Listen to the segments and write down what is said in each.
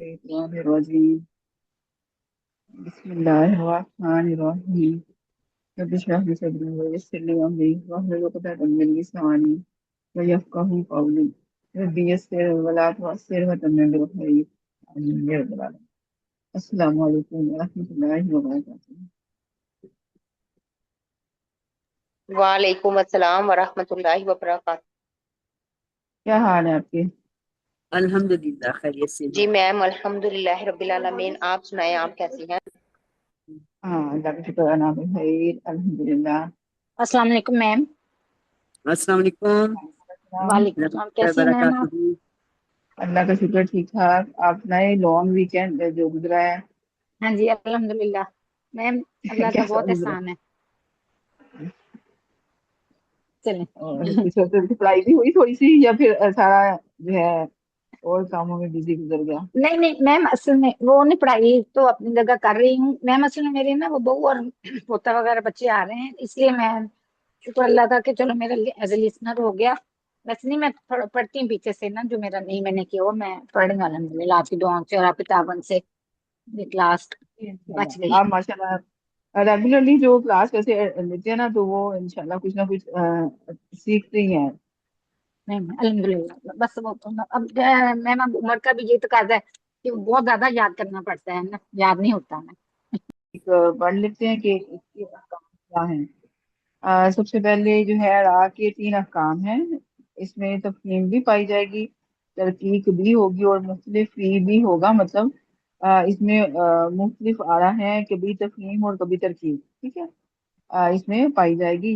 الرجيم بسم الله الرحمن الرحيم رب اشرح لي صدري ويسر لي أمري واحلل عقدة من لساني ويفقهوا قولي رب يسر ولا تعسر وتمم بالخير آمين يا رب العالمين. السلام عليكم ورحمة الله وبركاته. وعلیکم السلام ورحمۃ اللہ وبرکاتہ۔ کیا حال ہے آپ کے؟ الحمدللہ خیریت سے جی میم، الحمد للہ رب العالمین۔ آپ سنائیں، آپ کیسی ہیں؟ ہاں، اللہ کا شکر انا بخیر الحمد للہ. السلام علیکم میم۔ السلام علیکم وعلیکم السلام، کیسی ہیں میم آپ؟ برکاتہ۔ اللہ کا شکر ٹھیک ٹھاک. آپ سنائیں لانگ ویکینڈ جو گزرا ہے ہاں جی الحمد للہ میم، اللہ کا کیسا بہت گزرا؟ احسان ہے۔ چلیں اور کچھ وقت کی پڑھائی بھی ہوئی تھوڑی سی یا پھر سارا جو ہے اور کاموں میں بزی گزر گیا؟ نہیں نہیں میم، اصل میں وہ نہیں، پڑھائی تو اپنی جگہ کر رہی ہوں میم۔ اصل میں میرے نا وہ بہو اور پوتا وغیرہ بچے آ رہے ہیں، اس لیے میں شکر اللہ کا کہ چلو میرا ایز اے لسنر ہو گیا۔ ویسے نہیں، میں پڑھتی ہوں پیچھے سے نا، جو میرا نہیں میں نے کیا وہ میں پڑھ رہی ہوں الحمد للہ، آپ کی دعاؤں سے اور آپ کی تعاون سے کلاس بچ گئی۔ آپ ماشاء اللہ ریگولرلی جو کلاس ویسے لیتے ہیں نا تو وہ انشاءاللہ کچھ نہ کچھ سیکھتے ہی ہیں. نہیں الحمد للہ، بس وہ تو اب میم اب عمر کا بھی یہ تقاضا ہے کہ بہت زیادہ یاد کرنا پڑتا ہے نا، یاد نہیں ہوتا نا۔ ایک پڑھ لیتے ہیں کہ اس کے احکام کیا ہیں. سب سے پہلے جو ہے را کے 3 احکام ہیں. اس میں تفہیم بھی پائی جائے گی، ترکیب بھی ہوگی اور مختلف فی بھی ہوگا. مطلب اس میں مختلف آ رہا ہے، کبھی تفہیم اور کبھی ترکیب. ٹھیک ہے، اس میں پائی جائے گی.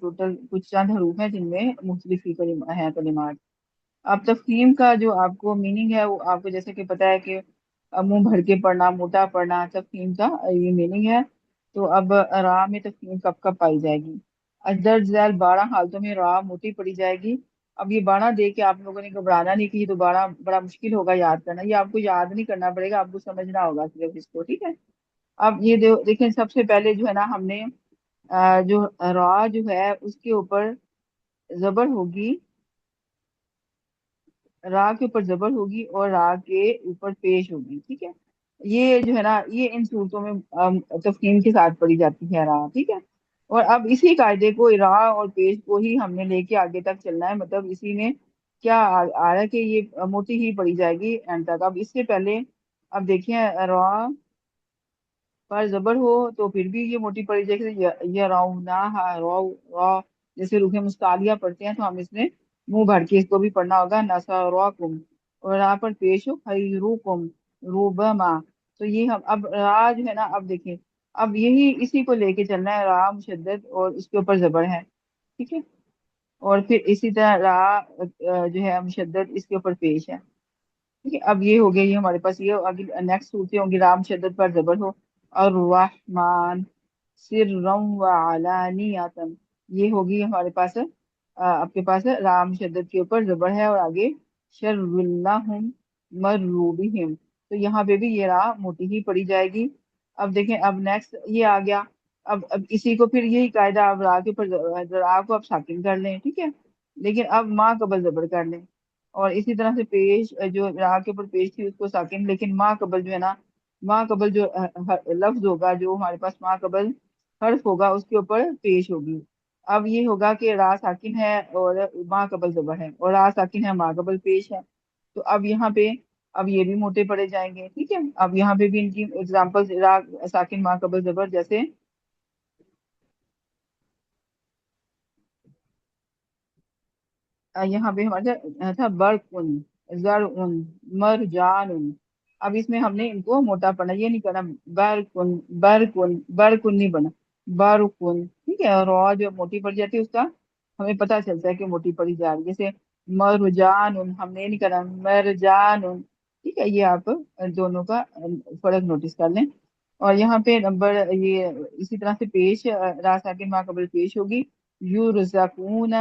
ٹوٹل کچھ چند حروف ہیں جن میں مختلف ہی ہیں کلمات. اب تفہیم کا جو آپ کو میننگ ہے وہ آپ کو جیسے کہ پتا ہے کہ منہ بھر کے پڑھنا، موٹا پڑھنا، تفہیم کا یہ میننگ ہے. تو اب را میں تفہیم کب کب پائی جائے گی؟ درج ذیل 12 حالتوں میں را موٹی پڑی جائے گی. اب یہ 12 دیکھ کے آپ لوگوں نے گھبرانا نہیں کہ یہ تو 12 بڑا مشکل ہوگا یاد کرنا. یہ آپ کو یاد نہیں کرنا پڑے گا، آپ کو سمجھنا ہوگا صرف اس کو. ٹھیک ہے، اب یہ دیکھیں سب سے پہلے جو ہے نا ہم نے جو را جو ہے اس کے اوپر زبر ہوگی، را کے اوپر زبر ہوگی اور را کے اوپر پیش ہوگی. ٹھیک ہے، یہ جو ہے نا یہ ان صورتوں میں تفخیم کے ساتھ پڑھی جاتی ہے را. ٹھیک ہے، اور اب اسی قاعدے کو را اور پیش کو ہی ہم نے لے کے آگے تک چلنا ہے. مطلب اسی میں کیا آ رہا ہے کہ یہ موٹی ہی پڑھی جائے گی اینڈ تک. اب اس سے پہلے اب دیکھیں را پر زبر ہو تو پھر بھی یہ موٹی پڑی جائے گی. یہ رونا را جیسے روح مستعلیہ پڑھتے ہیں تو ہم اس میں منہ بھر کے اس کو بھی پڑھنا ہوگا. نصرکم، اور را پر پیش ہو خیرکم ربما. تو یہ ہم اب را جو ہے نا اب دیکھیں اب یہی اسی کو لے کے چلنا ہے. را مشدد اور اس کے اوپر زبر ہے. ٹھیک ہے، اور پھر اسی طرح را جو ہے مشدد اس کے اوپر پیش ہے. ٹھیک ہے، اب یہ ہو گیا یہ ہمارے پاس. یہ آگے نیکسٹ صورتیں ہوں گی را مشدد پر زبر ہو. الرحمن سرم و علانیتن، یہ ہوگی ہمارے پاس آپ کے پاس را مشدد کے اوپر زبر ہے اور آگے شر اللہم مروا بہم. تو یہاں پہ بھی یہ را موٹی ہی پڑی جائے گی. اب دیکھیں اب نیکسٹ یہ آ گیا. اب اسی کو پھر یہی قاعدہ اب را کے اوپر را کو اب ساکن کر لیں. ٹھیک ہے، لیکن اب ماں قبل زبر کر لیں. اور اسی طرح سے پیش جو را کے اوپر پیش تھی اس کو ساکن، لیکن ماں قبل جو ہے نا ماں قبل جو لفظ ہوگا جو ہمارے پاس ماں قبل حرف ہوگا اس کے اوپر پیش ہوگی. اب یہ ہوگا کہ را ساکن ہے اور ماں قبل زبر ہے اور را ساکن ہے ماں قبل پیش ہے. تو اب یہاں پہ اب یہ بھی موٹے پڑے جائیں گے. ٹھیک ہے، اب یہاں پہ بھی ان کی ایگزامپل را ساکن ماں قبل زبر جیسے یہاں پہ ہمارا تھا برقن زرعن مرجان. اب اس میں ہم نے ان کو موٹا پڑھنا، یہ نہیں کرنا برقن برقن برقن نہیں بنا برقن. ٹھیک ہے، اور را جو موٹی پڑ جاتی ہے اس کا ہمیں پتہ چلتا ہے کہ موٹی پڑی جا رہی ہے. جیسے مرجان ہم نے نہیں کرنا مرجان. ٹھیک ہے، یہ آپ دونوں کا فرق نوٹس کر لیں. اور یہاں پہ نمبر یہ اسی طرح سے پیش را ساکن ماں قبل پیش ہوگی یورزقون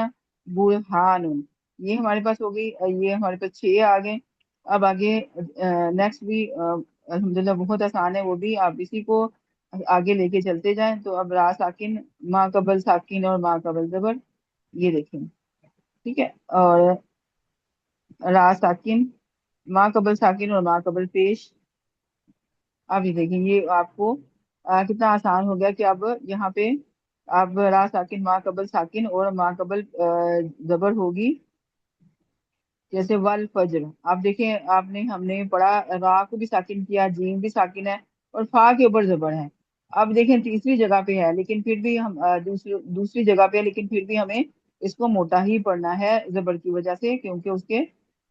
برہان. یہ ہمارے پاس ہو گئی، یہ ہمارے پاس 6 آ گئے. اب آگے نیکسٹ بھی الحمدللہ بہت آسان ہے، وہ بھی آپ اسی کو آگے لے کے چلتے جائیں. تو اب را ساکن ماں قبل ساکن اور ماں قبل زبر یہ دیکھیں. ٹھیک ہے، اور را ساکن माँ कबल साकिन और माँ कबल पेश। अब ये देखें, ये आपको कितना आसान हो गया कि अब यहाँ पे अब रा साकिन माँ कबल साकिन और माँ कबल जबर होगी। जैसे वल फज्र, आप देखें, आपने हमने पढ़ा रा को भी साकिन किया, जीम भी साकिन है और फा के ऊपर जबर है। अब देखें तीसरी जगह पे है, लेकिन फिर भी हम दूसरी दूसरी जगह पे है, लेकिन फिर भी हमें इसको मोटा ही पढ़ना है जबर की वजह से, क्योंकि उसके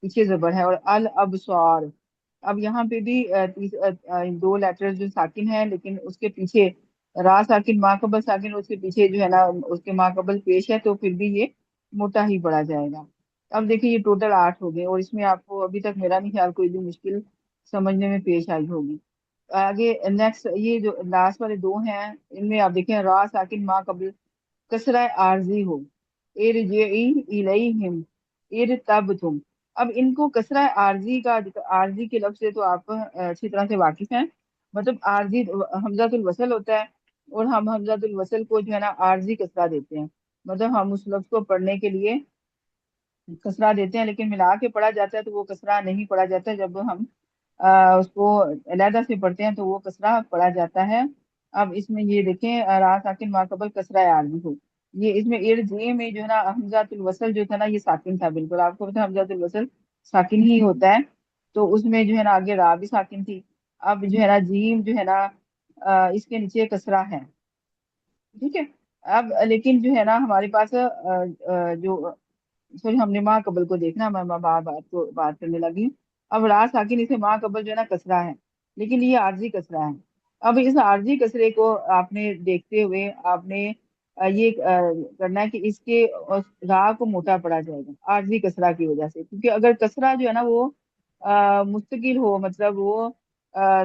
पीछे जबर है। और अल अबसार, अब यहाँ पे भी दो लेटर्स जो साकिन है, लेकिन उसके पीछे रा साकिन माँ कबल साकिन, उसके पीछे जो है ना उसके माँ कबल पेश है, तो फिर भी ये मोटा ही पढ़ा जाएगा। अब देखिए ये टोटल 8 हो गए, और इसमें आपको अभी तक मेरा नहीं ख्याल कोई भी मुश्किल समझने में पेश आई होगी। आगे नेक्स्ट ये जो लास्ट वाले दो हैं, इनमें आप देखें रा साकिन माँ कबल कसरा आरजी हो, इरजिई इलैहिम इरतबतुम। अब इनको कसरा आरजी का, आरजी के लफ्ज से तो आप अच्छी तरह से वाकिफ हैं। मतलब आरजी हमजातुल वसल होता है, और हम हमजातुल वसल को जो है ना आरजी कसरा देते हैं। मतलब हम उस लफ्ज को पढ़ने के लिए कसरा देते हैं, लेकिन मिला के पढ़ा जाता है तो वो कसरा नहीं पढ़ा जाता। जब हम उसको अलहदा से पढ़ते हैं तो वो कसरा पढ़ा जाता है। अब इसमें ये देखें रा साकिन माकबल कसरा आरजी हो, ये इसमें इर्जे में जो है ना हमजातुल वसल जो था ना ये साकिन था, बिल्कुल आपको पता है हमजातुल वसल साकिन ही होता है। तो उसमें जो है ना आगे रा भी साकिन थी। अब जो है ना जीम जो है ना इसके नीचे कसरा है, ठीक है। अब लेकिन जो है ना हमारे पास जो सॉरी, हमने माँ कबल को देखना, मैं बात को बात करने लगी। अब रा साकिन इसे माँ कबल जो है ना कसरा है, लेकिन ये आरजी कसरा है। अब इस आरजी कसरे को आपने देखते हुए आपने ये करना है कि इसके रा को मोटा पड़ा जाएगा आरजी कसरा की वजह से, क्योंकि अगर कसरा जो है ना वो मुस्तकिल हो, मतलब वो अ,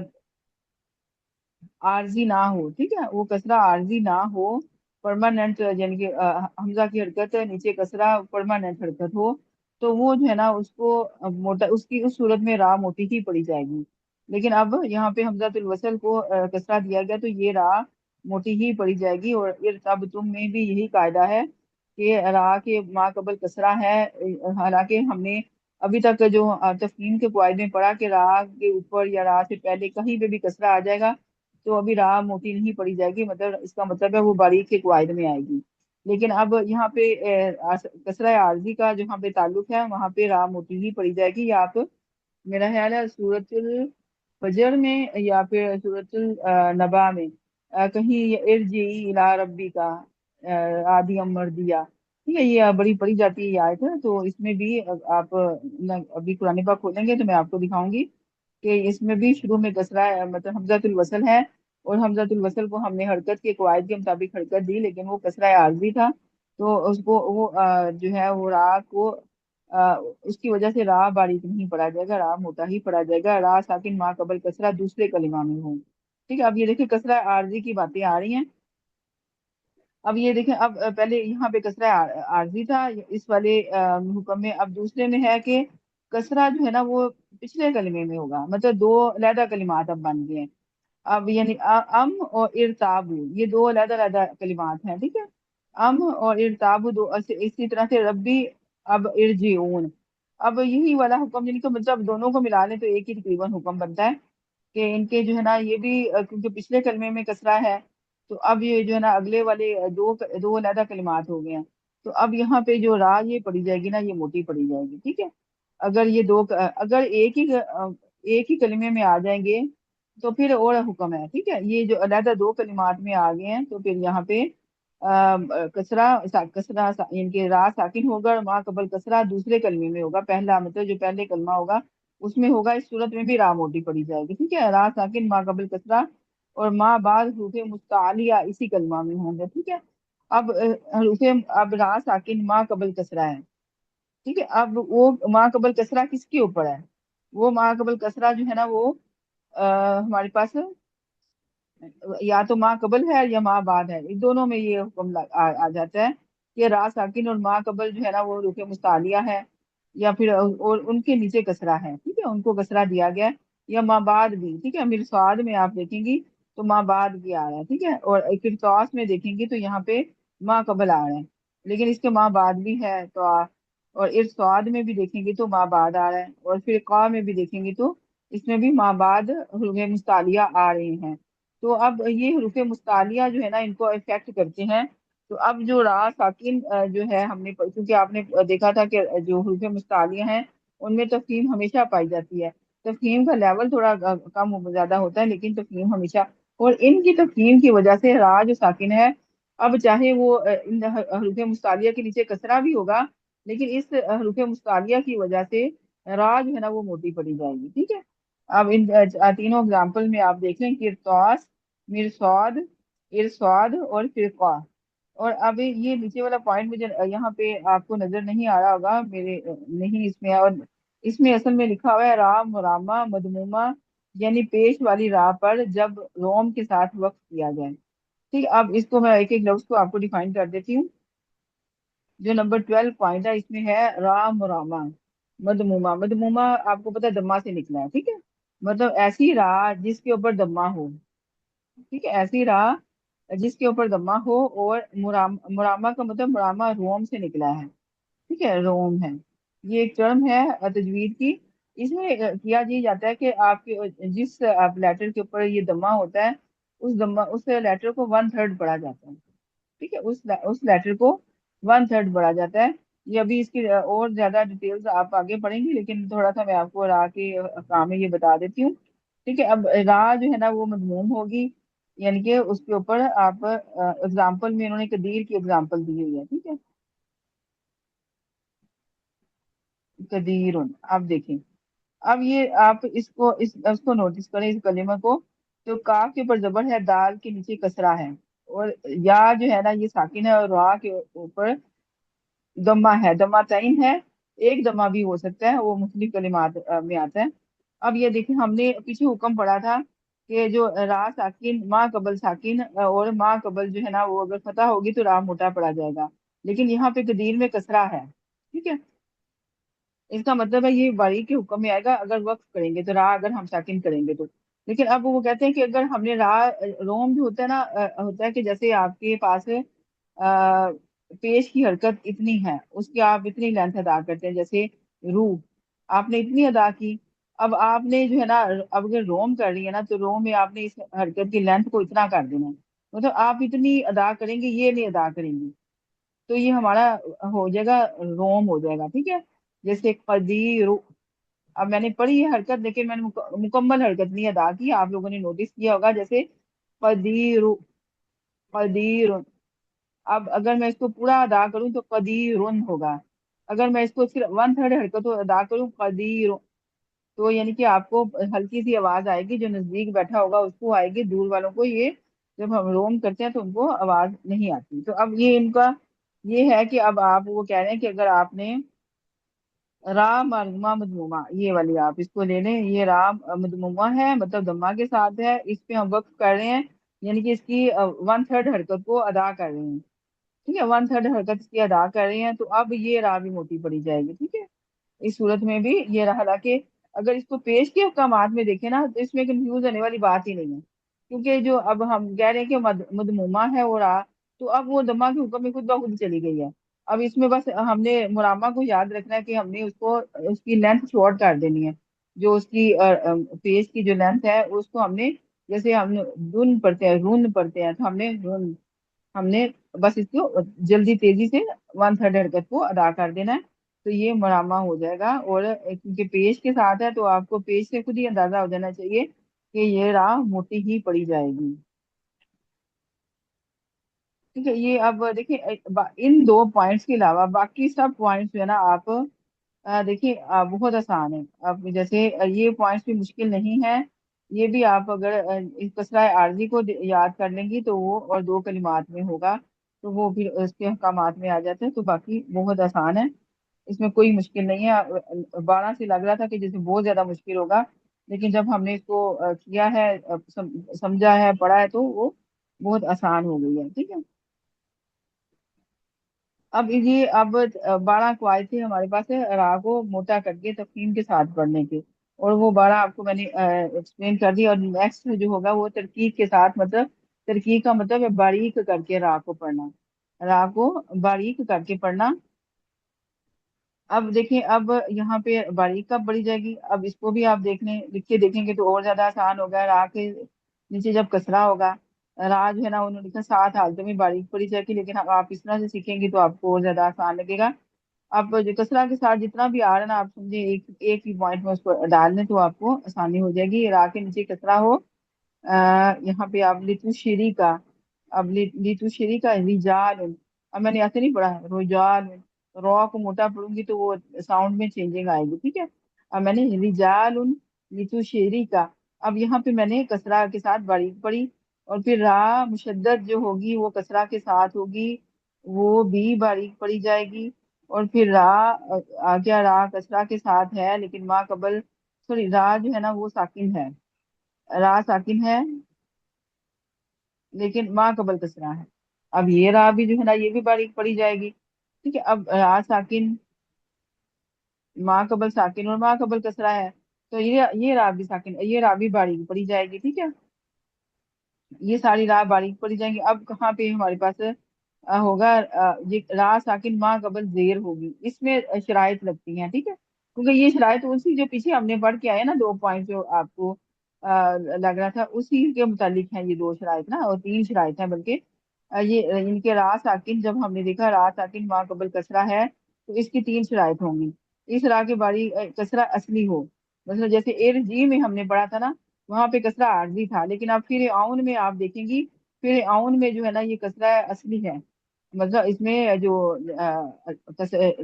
आरजी ना हो, ठीक है, वो कसरा आरजी ना हो, परमानेंट यानी कि हमजा की हरकत नीचे कसरा परमानेंट हरकत हो, तो वो जो है ना उसको मोटा, उसकी उस सूरत में रा मोटी ही पड़ी जाएगी। लेकिन अब यहाँ पे हमजातुल वसल को कसरा दिया गया तो ये रा मोटी ही पड़ी जाएगी। और इरतब तुम में भी यही कायदा है कि रा के मा कबल कसरा है। हालांकि हमने अभी तक जो तफहीम के कायदे में पढ़ा कि रा के ऊपर या रा से पहले कहीं पे भी कसरा आ जाएगा तो अभी रा मोटी नहीं पड़ी जाएगी, मतलब इसका मतलब है वो बारीक के कवायद में आएगी। लेकिन अब यहाँ पे कसरा आरजी का जहाँ पे ताल्लुक है वहां पे रा मोटी ही पड़ी जाएगी। या आप मेरा ख्याल है सूरतुल फजर में या फिर सूरतुल नबा में कहीं इरजी इला रब्बी का आदि अमर दिया, ठीक है, ये बड़ी पढ़ी जाती है ये आयत है। तो इसमें भी आप अभी कुरान पाक खोलेंगे तो मैं आपको दिखाऊंगी कि इसमें भी शुरू में कसरा मतलब हमजातुल वसल है, और हमजातुल वसल को हमने हरकत के कवायद के मुताबिक हरकत दी, लेकिन वो कसरा आरजी था। तो उसको वो जो है वो रा को उसकी वजह से रा बारीक नहीं पढ़ा जाएगा, रा मोटा ही पढ़ा जाएगा। रा साकिन माँ कबल कसरा दूसरे कलिमा में हो, ठीक है। अब ये देखिए कसरा आरजी की बातें आ रही हैं। अब ये देखें, अब पहले यहाँ पे कसरा आरजी था इस वाले हुक्म में, अब दूसरे में है कि कसरा जो है ना वो पिछले कलमे में होगा, मतलब दो अलहदा कलिमात अब बन गए हैं। अब यानी अम और इरताबु ये दो अलग अलग कलिमात हैं, ठीक है। अम और इरताबु दो इसी तरह से रब्बी अब इरजिऊन। अब यही वाला हुक्म यानी कि मतलब दोनों को मिला लें तो एक ही तकरीबन हुक्म बनता है कि इनके जो है ना ये भी क्योंकि पिछले कलमे में कसरा है, तो अब ये जो है ना अगले वाले दो अलहदा कलिमात हो गए हैं। तो अब यहाँ पे जो रा ये पड़ी जाएगी ना ये मोटी पड़ी जाएगी, ठीक है। अगर ये दो अगर एक ही कलिमे में आ जाएंगे तो फिर और हुक्म है, ठीक है। ये जो अलहदा दो कलिमात में आ गए हैं तो फिर यहाँ पे कसरा इनके रा साकिन होगा और माँ कबल कसरा दूसरे कलमे में होगा, पहला मतलब जो पहले कलमा होगा उसमें होगा। इस सूरत में भी रा मोटी पड़ी जाएगी, ठीक है। रा साकिन माँ कबल कसरा और माँ बाद हरूफे मुस्तालिया इसी कलमा में होंगे, ठीक है। अब हरूफे अब रा साकिन माँ कबल कसरा है, ठीक है। अब वो माँ कबल कसरा किसके ऊपर है, वो माँ कबल कसरा जो है ना वो हमारे पास या तो माँ कबल है या माँ बाद है, इन दोनों में ये हुक्म आ जाता है कि रा साकिन और माँ कबल जो है ना वो रुके मुस्तालिया है, या फिर और उनके नीचे कसरा है, ठीक है, उनको कसरा दिया गया है। या माँ बाद भी, ठीक है, मिरसाद में आप देखेंगी तो माँ बाद भी आ रहा है, ठीक है। और किरतास में देखेंगी तो यहाँ पे माँ कबल आ रहा है, लेकिन इसके माँ बाद भी है। तो और इरसाद में भी देखेंगे तो माँ बाद आ रहा है, और फिर क़ा में भी देखेंगे तो इसमें भी माँ बाद हरूफ मुस्तालिया आ रहे हैं। तो अब ये हरूफ मुस्तालिया जो है ना, इनको इफेक्ट करते हैं। तो अब जो रा साकिन जो है हमने, क्योंकि आपने देखा था कि जो हरूफ मुस्तालिया हैं उनमें तफहीम हमेशा पाई जाती है। तफहीम का लेवल थोड़ा कम ज्यादा होता है, लेकिन तफहीम हमेशा, और इनकी तफहीम की वजह से रा जो साकिन है, अब चाहे वो इन हरूफ मुस्तालिया के नीचे कसरा भी होगा, लेकिन इस हरूफ मुस्तालिया की वजह से रा जो है ना वो मोटी पड़ी जाएगी। ठीक है, अब इन तीनों एग्जाम्पल में आप देख लें, किरतास, मिरसाद, इरसाद और फिरका। और अब ये नीचे वाला पॉइंट मुझे यहाँ पे आपको नजर नहीं आ रहा होगा, मेरे नहीं इसमें है, और इसमें असल में लिखा हुआ है रा मुरामा मदमूमा, यानी पेश वाली रा पर जब रोम के साथ वक्फ किया जाए। ठीक है, अब इसको मैं एक एक लफ्ज को आपको डिफाइन कर देती हूँ। जो नंबर 12 पॉइंट है इसमें है रा मुरामा मदमूमा। मदमूमा आपको पता है दम्मा से निकला है। ठीक है, मतलब ऐसी रा जिसके ऊपर दम्मा हो। ठीक है, ऐसी रा जिसके ऊपर दम्मा हो, और मुरामा का मतलब मुरामा रोम से निकला है। ठीक है, रोम है, ये एक टर्म है तजवीद की। इसमें किया ये जाता है कि आपके जिस आप लेटर के ऊपर ये दम्मा होता है, उस लेटर को 1/3 पढ़ा जाता है। ठीक है, उस लेटर को 1/3 बढ़ा जाता है। ये अभी इसकी और ज्यादा डिटेल्स आप आगे पढ़ेंगे, लेकिन थोड़ा सा मैं आपको रा के काम में ये बता देती हूँ। ठीक है, अब रा जो है ना वो मजमूम होगी, यानी कि उसके ऊपर आप एग्जाम्पल में इन्होंने कदीर की एग्जाम्पल दी हुई है। ठीक है, कदीर, आप देखें। अब ये आप इसको नोटिस करें, इस कलिमा को। तो काफ के ऊपर जबर है, दाल के नीचे कसरा है, और या जो है ना ये साकिन है, और रा के ऊपर दम्मा है, दम्मा तईन है। एक दम्मा भी हो सकता है, वो मुख्तलिफ कलिमात में आता है। अब ये देखिए, हमने पीछे हुक्म पढ़ा था कि जो रा साकिन माँ कबल साकिन और माँ कबल जो है ना वो अगर फतह होगी तो रा मोटा पड़ा जाएगा, लेकिन यहाँ पे कदीर में कसरा है। ठीक है, इसका मतलब है ये बारीक के हुक्म में आएगा अगर वक्फ करेंगे तो, रा अगर हम साकिन करेंगे तो। लेकिन अब वो कहते हैं कि अगर हमने रा रोम जो होता है ना, होता है कि जैसे आपके पास पेश की हरकत इतनी है, उसकी आप इतनी लेंथ अदा करते हैं, जैसे रू आपने इतनी अदा की। अब आपने जो है ना, अब अगर रोम कर रही है ना, तो रोम में आपने इस हरकत की लेंथ को इतना कर देना है, मतलब आप इतनी अदा करेंगे, ये नहीं अदा करेंगे, तो ये हमारा हो जाएगा, रोम हो जाएगा। ठीक है, जैसे कदीर, अब मैंने पढ़ी है हरकत, लेकिन मैंने मुकम्मल हरकत नहीं अदा की, आप लोगों ने नोटिस किया होगा, जैसे कदीर, कदीर। अब अगर मैं इसको पूरा अदा करूं तो कदीरुन होगा। अगर मैं इसको सिर्फ 1/3 हरकत अदा करूं, कदीर, तो यानी कि आपको हल्की सी आवाज आएगी, जो नजदीक बैठा होगा उसको आएगी, दूर वालों को ये जब हम रोम करते हैं तो उनको आवाज नहीं आती। तो अब ये इनका ये है कि अब आप वो कह रहे हैं कि अगर आपने रा मरमुमा मजमुमा, ये वाली आप इसको ले लें, ये रा मजमुमा है, मतलब दम्मा के साथ है, इस पे हम वक्फ कर रहे हैं, यानी कि इसकी 1/3 हरकत को अदा कर रहे हैं। ठीक है, 1/3 हरकत इसकी अदा कर रहे हैं, तो अब ये रा भी मोटी पड़ी जाएगी। ठीक है, इस सूरत में भी ये रहा। हालांकि अगर इसको पेश के अहकामात में देखें ना, तो इसमें कंफ्यूज होने वाली बात ही नहीं है, क्योंकि जो अब हम कह रहे हैं कि मदमुमा है वो रा, तो अब वो दमा के हुक्म में खुद ब खुद चली गई है। अब इसमें बस हमने मुरामा को याद रखना है कि हमने उसको उसकी लेंथ शॉर्ट कर देनी है, जो उसकी पेश की जो लेंथ है उसको हमने, जैसे हम दुन पढ़ते हैं, रून पढ़ते हैं, तो हमने बस इसको जल्दी तेजी से 1/3 हरकत को अदा कर देना है, तो ये मरामा हो जाएगा। और क्योंकि पेश के साथ है, तो आपको पेश से खुद ही अंदाजा हो जाना चाहिए कि ये राह मोटी ही पड़ी जाएगी। ठीक है, ये अब देखिए इन दो पॉइंट्स के अलावा बाकी सब पॉइंट्स जो है ना, आप देखिए बहुत आसान है। अब जैसे ये पॉइंट्स भी मुश्किल नहीं है, ये भी आप अगर इस कसरा आरजी को याद कर लेंगी तो वो और दो कलिमात में होगा, तो वो फिर उसके अहकामात में आ जाते हैं। तो बाकी बहुत आसान है, इसमें कोई मुश्किल नहीं है। 12 से लग रहा था कि जैसे बहुत ज्यादा मुश्किल होगा, लेकिन जब हमने इसको किया है, समझा है, पढ़ा है, तो वो बहुत आसान हो गई है। ठीक है, अब 12 कवायद थे हमारे पास है रा को मोटा करके तफहीम के साथ पढ़ने के, और वो 12 आपको मैंने एक्सप्लेन कर दिया। और नेक्स्ट जो होगा वो तरकीब के साथ, मतलब तरकीब का मतलब है बारीक करके रा को पढ़ना, रा को बारीक करके पढ़ना। اب دیکھیں، اب یہاں پہ باریک کب بڑی جائے گی، اب اس کو بھی آپ دیکھ لیں، لکھ کے دیکھیں گے تو اور زیادہ آسان ہوگا۔ را کے نیچے جب کسرہ ہوگا، را جو ہے نا انہوں نے لکھا 7 حالتوں میں باریک پڑی جائے گی، لیکن اب آپ اس طرح سے سیکھیں گی تو آپ کو اور زیادہ آسان لگے گا۔ اب جو کسرہ کے ساتھ جتنا بھی آ رہا ہے نا، آپ سمجھے ایک ایک ہی پوائنٹ میں اس کو ڈال دیں تو آپ کو آسانی ہو جائے گی۔ را کے نیچے کسرہ ہو، یہاں پہ آپ لیتو شری کا، اب لیتو شری کا رجال، اب میں نے ایسے نہیں پڑھا ہے رجال، رو کو موٹا پڑھوں گی تو وہ ساؤنڈ میں چینجنگ آئے گی، ٹھیک ہے۔ اب میں نے رجال لیتو شری کا، اب یہاں پہ میں نے کسرہ کے ساتھ باریک پڑھی، اور پھر را مشدد جو ہوگی وہ کسرہ کے ساتھ ہوگی، وہ بھی باریک پڑھی جائے گی۔ اور پھر را آگیا، را کسرہ کے ساتھ ہے لیکن ما قبل، سوری را جو ہے نا وہ ساکن ہے، را ساکن ہے لیکن ما قبل کسرہ ہے۔ اب یہ را بھی جو ہے نا یہ بھی باریک پڑھی جائے گی، ٹھیک ہے۔ اب را ساکن، ما قبل ساکن اور ما قبل کسرہ ہے، تو یہ را بھی ساکن، یہ را بھی باریک پڑھی جائے گی، ٹھیک ہے۔ یہ ساری را باریک پڑھی جائیں گی۔ اب کہاں پہ ہمارے پاس ہوگا یہ را ساکن ما قبل زیر ہوگی، اس میں شرائط لگتی ہیں، ٹھیک ہے، کیونکہ یہ شرائط اسی جو پیچھے ہم نے پڑھ کے آئے نا 2 پوائنٹ جو آپ کو لگ رہا تھا، اسی کے متعلق ہیں یہ 2 شرائط نا، اور 3 شرائط ہیں بلکہ۔ یہ ان کے را ساکن جب ہم نے دیکھا را ساکن ما قبل کسرہ ہے تو اس کی 3 شرائط ہوں گی۔ اس را کے باری کسرہ اصلی ہو، مثلا جیسے ایر جی میں ہم نے پڑھا تھا نا، وہاں پہ کسرہ عارضی تھا، لیکن اب پھر آؤن میں آپ دیکھیں گی، پھر آؤن میں جو ہے نا یہ کسرہ اصلی ہے، مطلب اس میں جو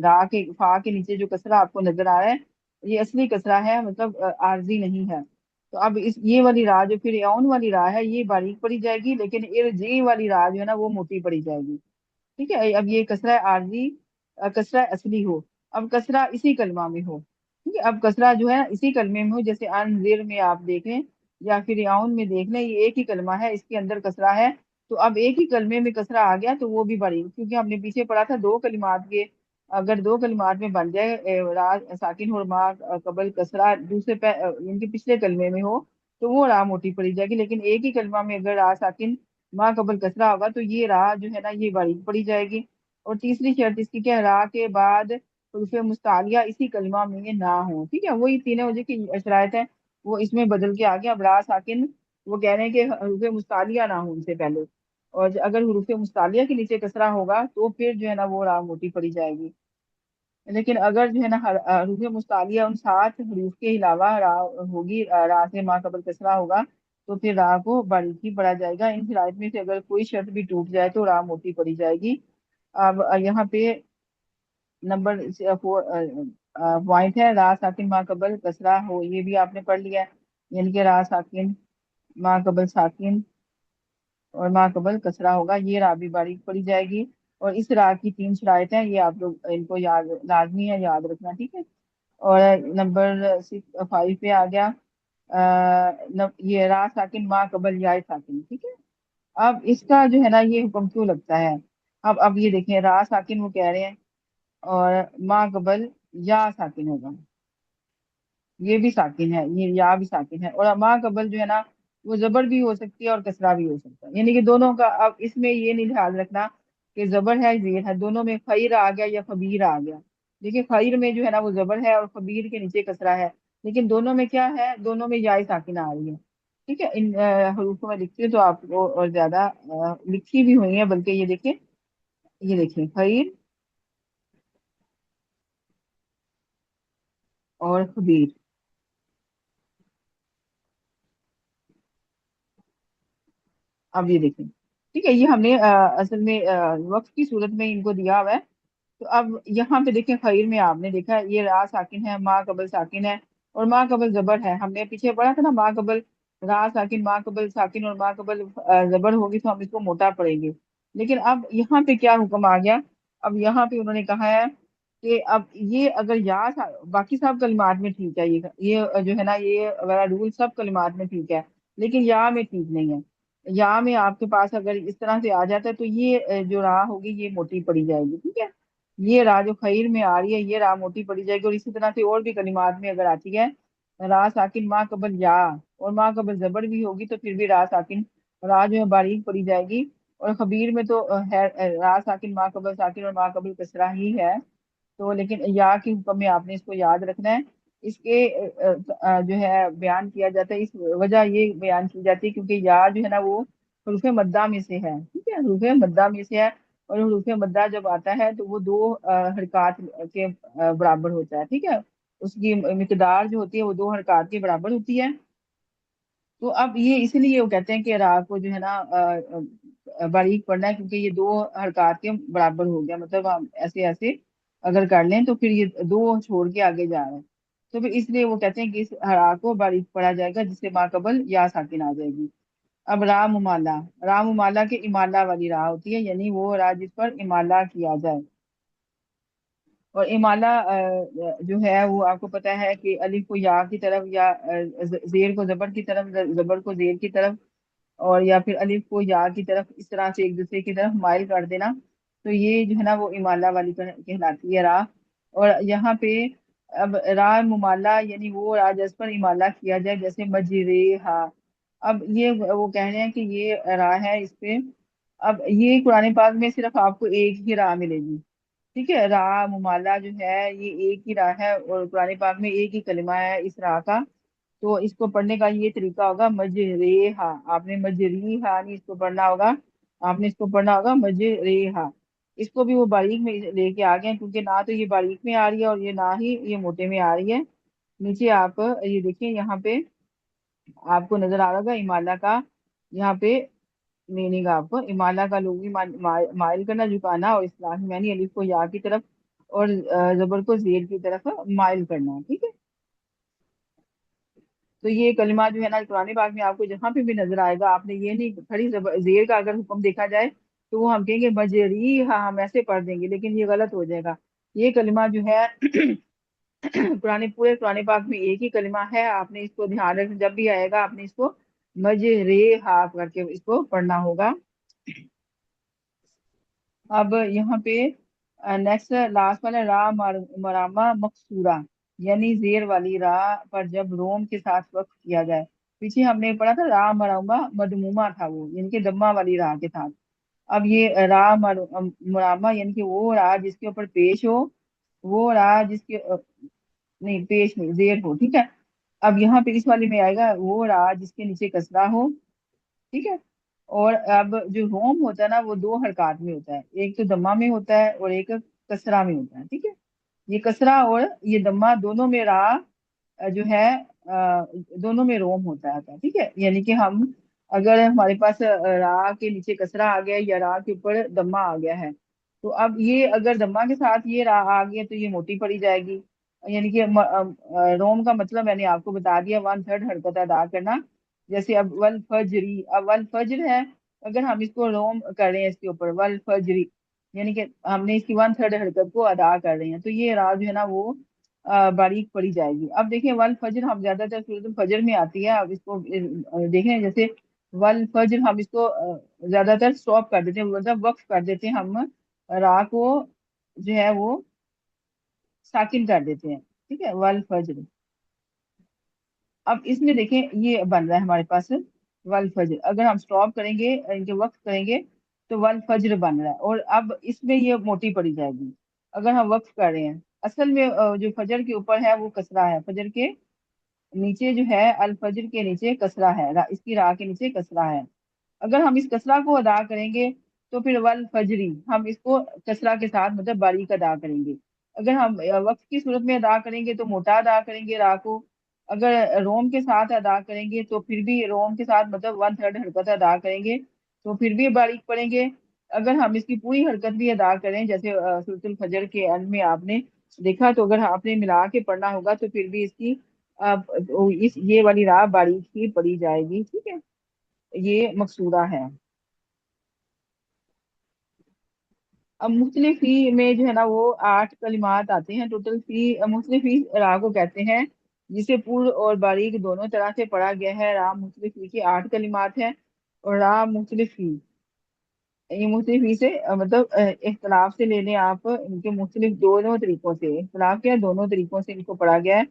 را کے فا کے نیچے جو کسرہ آپ کو نظر آ رہا ہے یہ اصلی کسرہ ہے، مطلب عارضی نہیں ہے۔ تو اب یہ والی را جو پھر آؤن والی را ہے یہ باریک پڑی جائے گی، لیکن ارجی والی را جو ہے نا وہ موٹی پڑی جائے گی، ٹھیک ہے۔ اب یہ کسرہ عارضی کسرہ اصلی ہو، اب کسرہ اسی کلمہ میں ہو، ٹھیک ہے۔ اب کسرہ جو ہے اسی کلمے میں ہو، جیسے انذر میں آپ دیکھیں یا پھر آؤن میں دیکھ لیں، یہ ایک ہی کلمہ ہے، اس کے اندر کسرہ ہے، تو اب ایک ہی کلمے میں کسرہ آ گیا تو وہ بھی باریک، کیونکہ ہم نے پیچھے پڑھا تھا 2 کلمات کے، اگر 2 کلمات میں بن جائے را ساکن اور ما قبل کسرہ دوسرے ان کے پچھلے کلمے میں ہو تو وہ را موٹی پڑی جائے گی، لیکن ایک ہی کلمہ میں اگر را ساکن ما قبل کسرہ ہوگا تو یہ را جو ہے نا یہ باریک پڑی جائے گی۔ اور تیسری شرط اس کی کیا ہے، را کے بعد حروف مستعلیہ اسی کلمہ میں نہ ہو، ٹھیک ہے۔ وہی تینوں وجہ کی شرائط ہے، وہ اس میں بدل کے آ گیا۔ اب را ساکن وہ کہہ رہے ہیں کہ حروف مستعلیہ نہ ہو ان سے پہلے، اور اگر حروف مستعلیہ کے نیچے کسرہ ہوگا تو پھر جو ہے نا وہ را موٹی پڑی جائے گی، لیکن اگر جو ہے نا حروف مستعلیہ ان 7 حروف کے علاوہ را ہوگی، را سے ما قبل کسرہ ہوگا تو پھر را کو باریک ہی پڑھا جائے گا۔ ان شرائط میں سے اگر کوئی شرط بھی ٹوٹ جائے تو را موٹی پڑی جائے گی۔ اب یہاں پہ نمبر پوائنٹ ہے را ساکن ما قبل کسرہ ہو، یہ بھی آپ نے پڑھ لیا ہے، یعنی کہ را ساکن ما قبل ساکن اور ما قبل کسرہ ہوگا، یہ را بھی باریک پڑی جائے گی۔ اور اس را کی 3 شرائط ہیں، یہ آپ لوگ ان کو یاد لازمی ہے یاد رکھنا، ٹھیک ہے۔ اور نمبر 5 پہ آ گیا یہ را ساکن ما قبل یا ساکن، ٹھیک ہے۔ اب اس کا جو ہے نا یہ حکم کیوں لگتا ہے، اب یہ دیکھیں را ساکن وہ کہہ رہے ہیں اور ما قبل یا ساکن ہوگا، یہ بھی ساکن ہے، یہ یا بھی ساکن ہے، اور ما قبل جو ہے نا وہ زبر بھی ہو سکتی ہے اور کسرہ بھی ہو سکتا ہے، یعنی کہ دونوں کا۔ اب اس میں یہ نہیں خیال رکھنا کہ زبر ہے زیر ہے، دونوں میں خیر آ گیا یا خبیر آ گیا، دیکھیں خیر میں جو ہے نا وہ زبر ہے اور خبیر کے نیچے کسرہ ہے، لیکن دونوں میں کیا ہے، دونوں میں یا ساکن آ رہی ہے، ٹھیک ہے۔ ان حروف میں لکھتی ہوں تو آپ کو اور زیادہ لکھی بھی ہوئی ہیں، بلکہ یہ دیکھیں خیر اور خبیر، اب یہ دیکھیں، ٹھیک ہے، یہ ہم نے اصل میں وقت کی صورت میں ان کو دیا ہوا ہے۔ تو اب یہاں پہ دیکھیں خیر میں آپ نے دیکھا یہ را ساکن ہے، ما قبل ساکن ہے اور ما قبل زبر ہے، ہم نے پیچھے پڑھا تھا نا ما قبل را ساکن ما قبل ساکن اور ما قبل زبر ہوگی تو ہم اس کو موٹا پڑھیں گے، لیکن اب یہاں پہ کیا حکم آ گیا، اب یہاں پہ انہوں نے کہا ہے کہ اب یہ اگر باقی سب کلمات میں ٹھیک ہے، یہ جو ہے نا یہ وغیرہ رول سب کلمات میں ٹھیک ہے، لیکن یا میں ٹھیک نہیں ہے۔ یا میں آپ کے پاس اگر اس طرح سے آ جاتا ہے تو یہ جو راہ ہوگی یہ موٹی پڑی جائے گی، ٹھیک ہے۔ یہ راہ جو خیر میں آ رہی ہے یہ راہ موٹی پڑی جائے گی، اور اسی طرح سے اور بھی کلمات میں اگر آتی ہے راہ ساکن ما قبل یا اور ما قبل زبر بھی ہوگی تو پھر بھی راہ ساکن راہ جو ہے باریک پڑی جائے گی، اور خبیر میں تو راہ ساکن ما قبل ساکن اور ما قبل کسرہ ہی ہے، تو لیکن یا کے حکم میں آپ نے اس کو یاد رکھنا ہے. اس کے جو ہے بیان کیا جاتا ہے، اس وجہ یہ بیان کی جاتی ہے کیونکہ یا جو ہے نا وہ حروف مدہ میں سے ہے. ٹھیک ہے، حروف مدہ میں سے ہے، اور حروف مدہ جب آتا ہے تو وہ دو حرکات کے برابر ہوتا ہے. ٹھیک ہے، اس کی مقدار جو ہوتی ہے وہ دو حرکات کے برابر ہوتی ہے. تو اب یہ اس لیے وہ کہتے ہیں کہ را کو جو ہے نا باریک پڑھنا ہے کیونکہ یہ دو حرکات کے برابر ہو گیا. مطلب ہم ایسے ایسے اگر کر لیں تو پھر یہ دو چھوڑ کے آگے جا رہے ہیں، تو پھر اس لیے وہ کہتے ہیں کہ اس ہرا کو باریک پڑھا جائے گا جس سے ماقبل یا ساکن آ جائے گی. اب را ممالا، را ممالا کے امالا والی را ہوتی ہے، یعنی وہ را جس پر امالا کیا جائے. اور امالا جو ہے وہ آپ کو پتا ہے کہ الف کو یا کی طرف یا زیر کو زبر کی طرف، زبر کو زیر کی طرف، اور یا پھر الف کو یا کی طرف اس طرح سے ایک دوسرے کی طرف مائل کر دینا. تو یہ جو ہے نا وہ امالا والی کہلاتی ہے را. اور یہاں پہ اب را ممالا یعنی وہ را جس پر امالا کیا جائے، جیسے مجریہا. اب یہ وہ کہہ رہے ہیں کہ یہ را ہے اس پہ. اب یہ قرآن پاک میں صرف آپ کو ایک ہی را ملے گی. ٹھیک ہے، را ممالا جو ہے یہ ایک ہی را ہے، اور قرآن پاک میں ایک ہی کلمہ ہے اس را کا. تو اس کو پڑھنے کا یہ طریقہ ہوگا مجریہا. آپ نے مجریہا نہیں اس کو پڑھنا ہوگا، آپ نے اس کو پڑھنا ہوگا مجریہا. اس کو بھی وہ باریک میں لے کے آ گئے ہیں کیونکہ نہ تو یہ باریک میں آ رہی ہے اور یہ نہ ہی یہ موٹے میں آ رہی ہے. نیچے آپ یہ دیکھیں، یہاں پہ آپ کو نظر آ رہا ہوگا امالا کا یہاں پہ میننگ. آپ کو امالا کا لغوی مائل کرنا، جھکانا، اور اصطلاحی معنی الف کو یا کی طرف اور زبر کو زیر کی طرف مائل کرنا. ٹھیک ہے، تو یہ کلمہ جو ہے نا قرآن پاک میں آپ کو جہاں پہ بھی نظر آئے گا، آپ نے یہ نہیں کھڑی زیر کا اگر حکم دیکھا جائے تو وہ ہم کہیں گے مجری، ہاں ہم ایسے پڑھ دیں گے، لیکن یہ غلط ہو جائے گا. یہ کلمہ جو ہے پورے قرآن پاک میں ایک ہی کلمہ ہے. آپ نے اس کو دھیان رکھنا، جب بھی آئے گا آپ نے اس کو مجریہا کر کے اس کو پڑھنا ہوگا. اب یہاں پہ نیکسٹ لاسٹ والا را مرامہ مقصورہ، یعنی زیر والی را پر جب روم کے ساتھ وقف کیا جائے. پیچھے ہم نے پڑھا تھا را مرامہ مدمومہ تھا، وہ یعنی کہ دمہ والی را کے ساتھ. اب یہ را مرامہ یعنی کہ وہ را جس کے اوپر پیش ہو، وہ را جس کے نہیں پیش نہیں زیر ہو. ٹھیک ہے، اب یہاں پہ اس والی میں آئے گا وہ را جس کے نیچے کسرہ ہو. ٹھیک ہے، اور اب جو روم ہوتا ہے نا وہ دو حرکات میں ہوتا ہے، ایک تو دمہ میں ہوتا ہے اور ایک کسرہ میں ہوتا ہے. ٹھیک ہے، یہ کسرہ اور یہ دمہ دونوں میں را جو ہے دونوں میں روم ہوتا ہے. ٹھیک ہے، یعنی کہ ہم اگر ہمارے پاس را کے نیچے کسرہ آ گیا یا را کے اوپر دمہ آ گیا ہے، تو اب یہ اگر دمہ کے ساتھ یہ را آ گیا تو یہ موٹی پڑی جائے گی. یعنی کہ روم کا مطلب میں نے آپ کو بتا دیا، 1/3 حرکت ادا کرنا. جیسے اب والفجری، اب والفجر ہے، اگر ہم اس کو روم کر رہے ہیں اس کے اوپر والفجری، یعنی کہ ہم نے اس کی 1/3 حرکت کو ادا کر رہے ہیں، تو یہ را جو ہے نا وہ باریک پڑی جائے گی. اب دیکھیں والفجر ہم زیادہ تر سورۃ الفجر میں آتی ہے. اب اس کو دیکھیں، جیسے والفجر ہم اس کو زیادہ تر سٹاپ کر دیتے ہیں، مطلب وقف کر دیتے ہیں، ہم را کو جو ہے وہ ساکن کر دیتے ہیں. ٹھیک ہے، والفجر. اب اس میں دیکھیں یہ بن رہا ہے ہمارے پاس والفجر، اگر ہم سٹاپ کریں گے ان کے وقف کریں گے تو والفجر بن رہا ہے، اور اب اس میں یہ موٹی پڑی جائے گی اگر ہم وقف کر رہے ہیں. اصل میں جو فجر کے اوپر ہے وہ کسرہ ہے، فجر کے نیچے جو ہے الفجر کے نیچے کسرہ ہے، اس کی راہ کے نیچے کسرہ ہے. اگر ہم اس کسرہ کو ادا کریں گے تو پھر والفجری ہم اس کو کسرہ کے ساتھ مطلب باریک ادا کریں گے. اگر ہم وقف کی صورت میں ادا کریں گے تو موٹا ادا کریں گے راہ کو. اگر روم کے ساتھ ادا کریں گے تو پھر بھی روم کے ساتھ مطلب 1/3 حرکت ادا کریں گے تو پھر بھی باریک پڑیں گے. اگر ہم اس کی پوری حرکت بھی ادا کریں جیسے سورۃ الفجر کے اینڈ میں آپ نے دیکھا، تو اگر آپ نے ملا کے پڑھنا ہوگا تو پھر بھی اس کی یہ والی راہ باریک ہی پڑی جائے گی. ٹھیک ہے، یہ مقصورہ ہے. اب مختلف فی میں جو ہے نا وہ 8 کلمات آتے ہیں ٹوٹل. فی مختلف فی راہ کو کہتے ہیں جسے پور اور باریک دونوں طرح سے پڑھا گیا ہے. راہ مختلف فی کی 8 کلمات ہیں، اور راہ مختلف فی یہ مختلف فی سے مطلب اختلاف سے لے لیں آپ، ان کے مختلف دونوں طریقوں سے اختلاف کیا دونوں طریقوں سے ان کو پڑھا گیا ہے.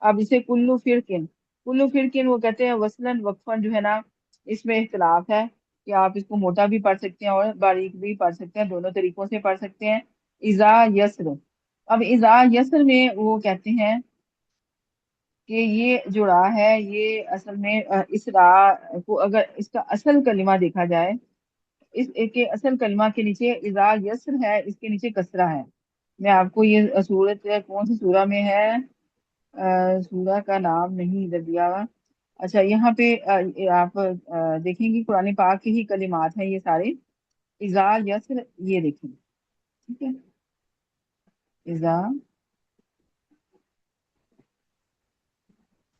اب اسے کلو فرقن وہ کہتے ہیں وصلاً وقفاً جو ہے نا اس میں اختلاف ہے کہ آپ اس کو موٹا بھی پڑھ سکتے ہیں اور باریک بھی پڑھ سکتے ہیں، دونوں طریقوں سے پڑھ سکتے ہیں. اذا یسر अब इज़ा यसर में वो कहते हैं कि ये जो रा है ये असल में इस रा को अगर इसका असल कलिमा देखा जाए, इस के असल कलिमा के नीचे इज़ा यसर है, इसके नीचे कसरा है। मैं आपको ये सूरत कौन सी सूरा में है, सूरा का नाम नहीं इधर दिया हुआ। अच्छा यहाँ पे ये आप देखेंगे कुरान पाक के ही कलिमात हैं ये सारे। इज़ा यसर ये देखें, ठीक है। इज़ा,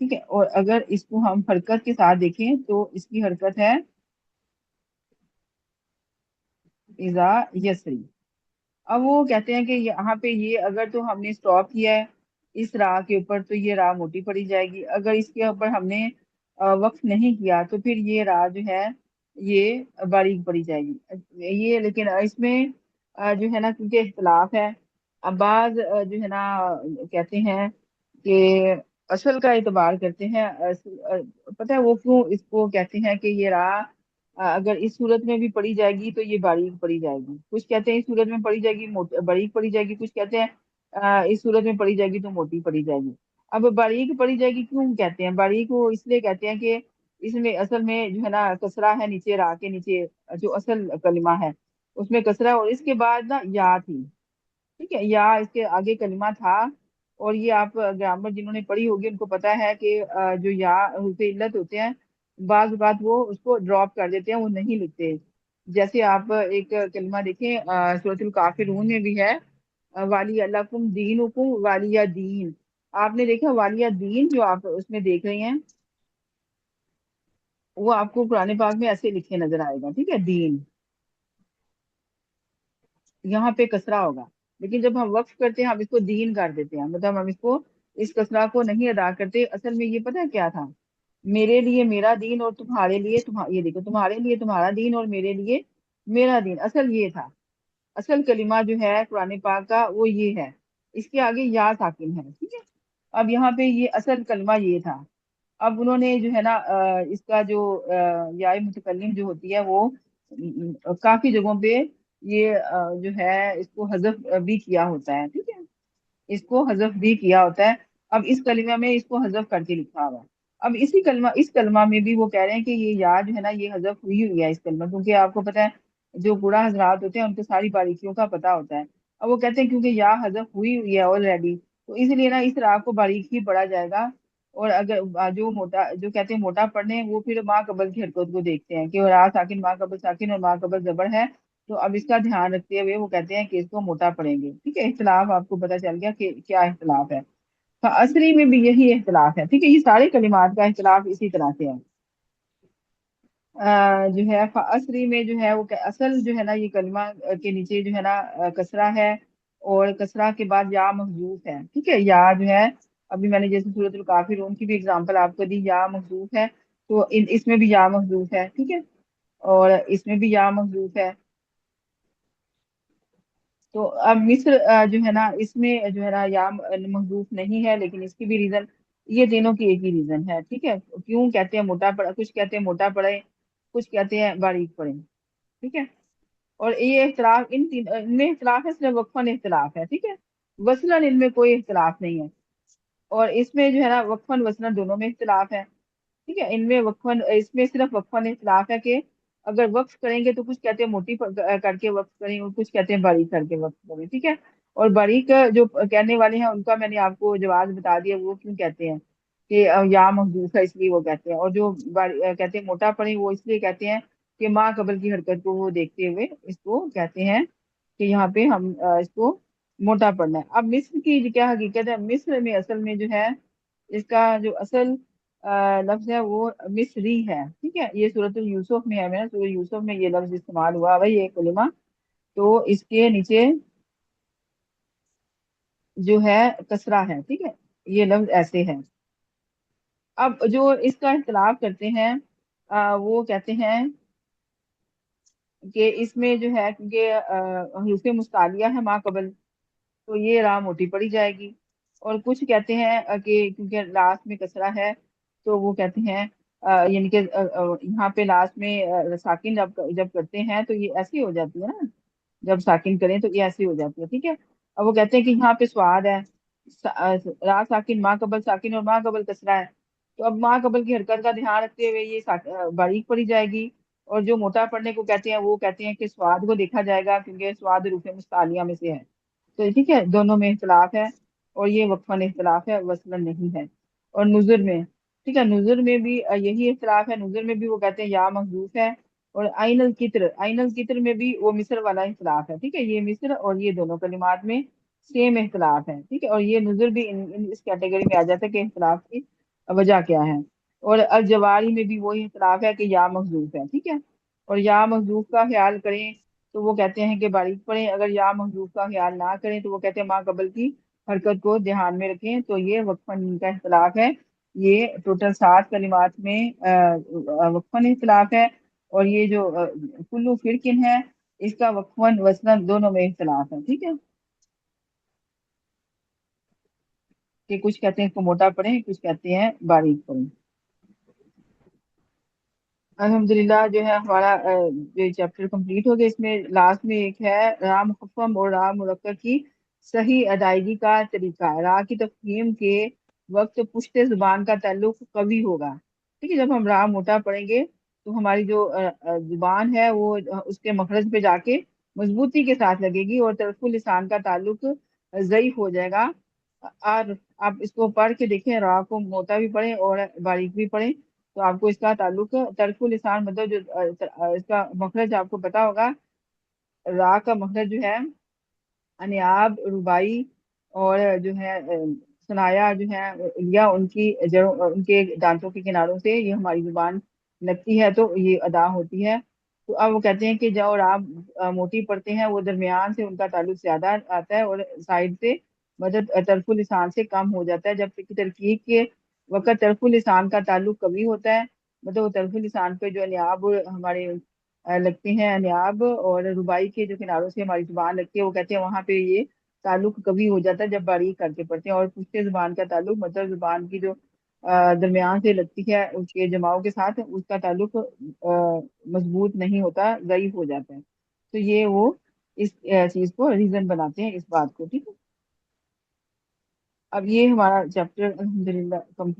ठीक है। और अगर इसको हम हरकत के साथ देखें तो इसकी हरकत है इज़ा यसरी। अब वो कहते हैं कि यहाँ पे ये अगर तो हमने स्टॉप किया है इस रा के ऊपर तो ये रा मोटी पड़ी जाएगी, अगर इसके ऊपर हमने वक्फ नहीं किया तो फिर ये रा जो है ये बारीक पड़ी जाएगी। ये लेकिन इसमें जो है ना क्योंकि इख्तलाफ है, अब बाज जो है ना कहते हैं कि असल का एतबार करते हैं। पता है वो क्यों इसको कहते हैं कि ये रा अगर इस सूरत में भी पढ़ी जाएगी तो ये बारीक पढ़ी जाएगी। कुछ कहते हैं इस सूरत में पढ़ी जाएगी बारीक पढ़ी जाएगी, कुछ कहते हैं इस सूरत में पढ़ी जाएगी तो मोटी पढ़ी जाएगी। अब बारीक पढ़ी जाएगी क्यों कहते हैं, बारीक वो इसलिए कहते हैं कि इसमें असल में जो है ना कसरा है नीचे, रा के नीचे जो असल कलिमा है उसमें कसरा, और इसके बाद ना या थी, ठीक है, या इसके आगे कलिमा था। और ये आप ग्रामर जिन्होंने पढ़ी होगी उनको पता है कि जो या हुर्फ इल्लत होते हैं बाज बात वो उसको ड्रॉप कर देते हैं, वो नहीं लिखते। जैसे आप एक कलिमा देखें सूरतुल काफिरून में भी है, वाली अल्लाकुम दीनुकुम वालिया दीन। आपने देखा वालिया दीन जो आप उसमें देख रहे हैं वो आपको कुरान पाक में ऐसे लिखे नजर आएगा, ठीक है, दीन, यहाँ पे कसरा होगा। लेकिन जब हम वक्फ करते हैं हम इसको दीन कर देते हैं, मतलब हम इसको इस कसरा को नहीं अदा करते। असल में ये पता है क्या था, मेरे लिए मेरा दीन और तुम्हारे लिए तुम्हारा, ये देखो, तुम्हारे लिए तुम्हारा दीन और मेरे लिए मेरा दीन, असल ये था। असल कलिमा जो है कुरान पाक का वो ये है, इसके आगे या साकिन है, ठीक है। अब यहाँ पे ये असल कलिमा ये था। अब उन्होंने जो है ना इसका जो या मुतकल्लिम जो होती है वो काफी जगहों पे ये जो है इसको हजफ भी किया होता है, ठीक है, इसको हजफ भी किया होता है। अब इस कलिमा में इसको हजफ करके लिखा हुआ है। अब इस कलमा में भी वो कह रहे हैं कि ये या जो है ना ये हजफ हुई हुई है इस कलमा, क्योंकि आपको पता है जो बूढ़ा हजरात होते हैं उनको सारी बारीकियों का पता होता है। अब वो कहते हैं क्योंकि या हजफ हुई हुई है ऑलरेडी तो इसलिए ना इस राह को बारीक ही पढ़ा जाएगा। और अगर जो मोटा जो कहते हैं मोटा पढ़ने वो फिर माँ कबल की हरकत को देखते हैं कि रा साकिन माँ कबल साकिन और माँ कबल जबर है, तो अब इसका ध्यान रखते हुए वो कहते हैं कि इसको मोटा पढ़ेंगे, ठीक है। इख्तलाफ आपको पता चल गया कि क्या इख्तलाफ है। तो असरी में भी यही इख्तलाफ है, ठीक है, ये सारे कलिमात का इख्तलाफ इसी तरह से है। जो है असरी में जो है वो असल जो है ना ये कलिमा के नीचे जो है ना कसरा है, और कसरा के बाद या महजूफ है, ठीक है। या जो है अभी मैंने जैसे सूरतुल काफिरून की भी एग्जांपल आपको दी, या महजूफ है, तो इसमें भी या महजूफ है, ठीक है, और इसमें भी या महजूफ है। तो अब मिस्र जो है ना इसमें जो है ना या महजूफ नहीं है, लेकिन इसकी भी रीजन, ये तीनों की एक ही रीजन है, ठीक है। क्यों कहते हैं मोटा पड़ा, कुछ कहते हैं मोटा पड़े, कुछ कहते हैं बारीक पड़े, ठीक है। और ये इख्तलाफ इन तीन इनमें इख्तलाफ है, सिर्फ वक्फन इख्तलाफ है, ठीक है, वसलन इनमें कोई इख्तलाफ नहीं है। और इसमें जो है ना वक्फन वसलन दोनों में इख्तलाफ है, ठीक है। इनमें वक्फन इसमें सिर्फ वक्फन इख्तलाफ है कि अगर वक्फ करेंगे तो कुछ कहते हैं मोटी करके वक्फ करें और कुछ कहते हैं बारीक करके वक्फ करें, ठीक है। और बारीक जो कहने वाले हैं उनका मैंने आपको जवाब बता दिया वो क्यों कहते हैं कि या महजूस है इसलिए वो कहते हैं, और जो कहते हैं मोटा पड़े वो इसलिए कहते हैं कि माँ कबल की हरकत को वो देखते हुए इसको कहते हैं कि यहाँ पे हम इसको मोटा पड़ना है। अब मिस्र की जो क्या हकीकत है, मिस्र में असल में जो है इसका जो असल लफ्ज है वो मिस्री है, ठीक है। ये सूरतुल यूसुफ में है, मैं सूरह यूसुफ में ये लफ्ज इस्तेमाल हुआ भाई ये कलिमा, तो इसके नीचे जो है कसरा है, ठीक है, ये लफ्ज ऐसे है। अब जो इसका इख्तलाफ करते हैं वो कहते हैं कि इसमें जो है क्योंकि हरूफ मुस्तालिया है माँ कबल तो ये रा मोटी पड़ी जाएगी। और कुछ कहते हैं कि क्योंकि लास्ट में कसरा है तो वो कहते हैं यानी कि यहाँ पे लास्ट में साकिन जब जब करते हैं तो ये ऐसी हो जाती है ना, जब साकिन करें तो ये ऐसी हो जाती है, ठीक है। अब वो कहते हैं कि यहाँ पे स्वाद है, रा साकिन माँ कबल साकिन और माँ कबल कसरा है। तो अब माँ कबल की हरकत का ध्यान रखते हुए ये बारीक पड़ी जाएगी। और जो मोटा पड़ने को कहते हैं वो कहते हैं कि स्वाद को देखा जाएगा, क्योंकि स्वाद रूफे मुस्तालिया में से है। तो ठीक है, दोनों में इख्तलाफ है, और ये वक्फन इख्तलाफ है, वसलन नहीं है। और नुज़ुर में, ठीक है, नुज़ुर में भी यही इख्तलाफ है। नुज़ुर में भी वो कहते हैं या महजूफ है। और आइनल कित्र में भी वो मिस्र वाला इख्तलाफ है। ठीक है, ये मिस्र और ये दोनों कलिमात में सेम इख्तलाफ है। ठीक है, और ये नुज़ुर भी इस कैटेगरी में आ जाता है कि इख्तलाफ की वजह क्या है। और अल जवारी में भी वही इख्तलाफ है कि या महजूफ है। ठीक है, और या महजूफ का ख्याल करें तो वो कहते हैं कि बारीक पढ़ें, अगर या महजूफ का ख्याल ना करें तो वो कहते हैं माँ कबल की हरकत को ध्यान में रखें। तो ये वक्फन का इख्तलाफ है। ये टोटल 7 कलिमात में वक्फन इख्तलाफ है। और ये जो कुल्लू फिरकिन है, इसका वक्फन वसलन दोनों में इख्तलाफ है। ठीक है, कि कुछ कहते हैं इसको मोटा पढ़ें, कुछ कहते हैं बारीक पढ़ें। अल्हम्दुलिल्लाह जो है हमारा जो चैप्टर कंप्लीट हो गया। इसमें लास्ट में एक है रा मुखफ़्फ़म और रा मुरक्कब की सही अदायगी का तरीका। रा की तफ़हीम के वक्त पुश्ते जुबान का ताल्लुक कवी होगा। ठीक है, जब हम रा मोटा पढ़ेंगे तो हमारी जो जुबान है वो उसके मखरज पे जाके मजबूती के साथ लगेगी, और तरफुल लिसान का ताल्लुक ज़ईफ़ हो जाएगा। और आप इसको पढ़ के देखें, रा को मोटा भी पढ़ें और बारीक भी पढ़ें, तो आपको इसका ताल्लुक तर्कुल लिसान मतलब जो इसका मखरज आपको पता होगा। रा का मखरज जो है अनियाब, रुबाई और जो है सनाया जो है या उनकी जड़ों, उनके दांतों के किनारों से ये हमारी जुबान लगती है, तो ये अदा होती है। तो अब वो कहते हैं कि जो रा मोटी पड़ते हैं वो दरमियान से उनका ताल्लुक ज्यादा आता है, और साइड से मतलब तरफुल लिसान से कम हो जाता है। जबकि तरकीब के वक़्त तरफुल लिसान का ताल्लुक कभी होता है, मतलब वो तरफुल लिसान पे जो अनियाब हमारे लगते हैं, अनियाब और रुबाई के जो किनारों से हमारी जुबान लगती है, वो कहते हैं वहां पे ये ताल्लुक कभी हो जाता है जब बारीक करके पढ़ते हैं। और पुश्ते जुबान का ताल्लुक मतलब जुबान की जो दरमियान से लगती है उसके जमाव के साथ, उसका ताल्लुक मजबूत नहीं होता, ज़ईफ हो जाता है। तो ये वो इस चीज को रीजन बनाते हैं इस बात को। ठीक है, अब ये हमारा चैप्टर अल्हम्दुलिल्लाह कंप्लीट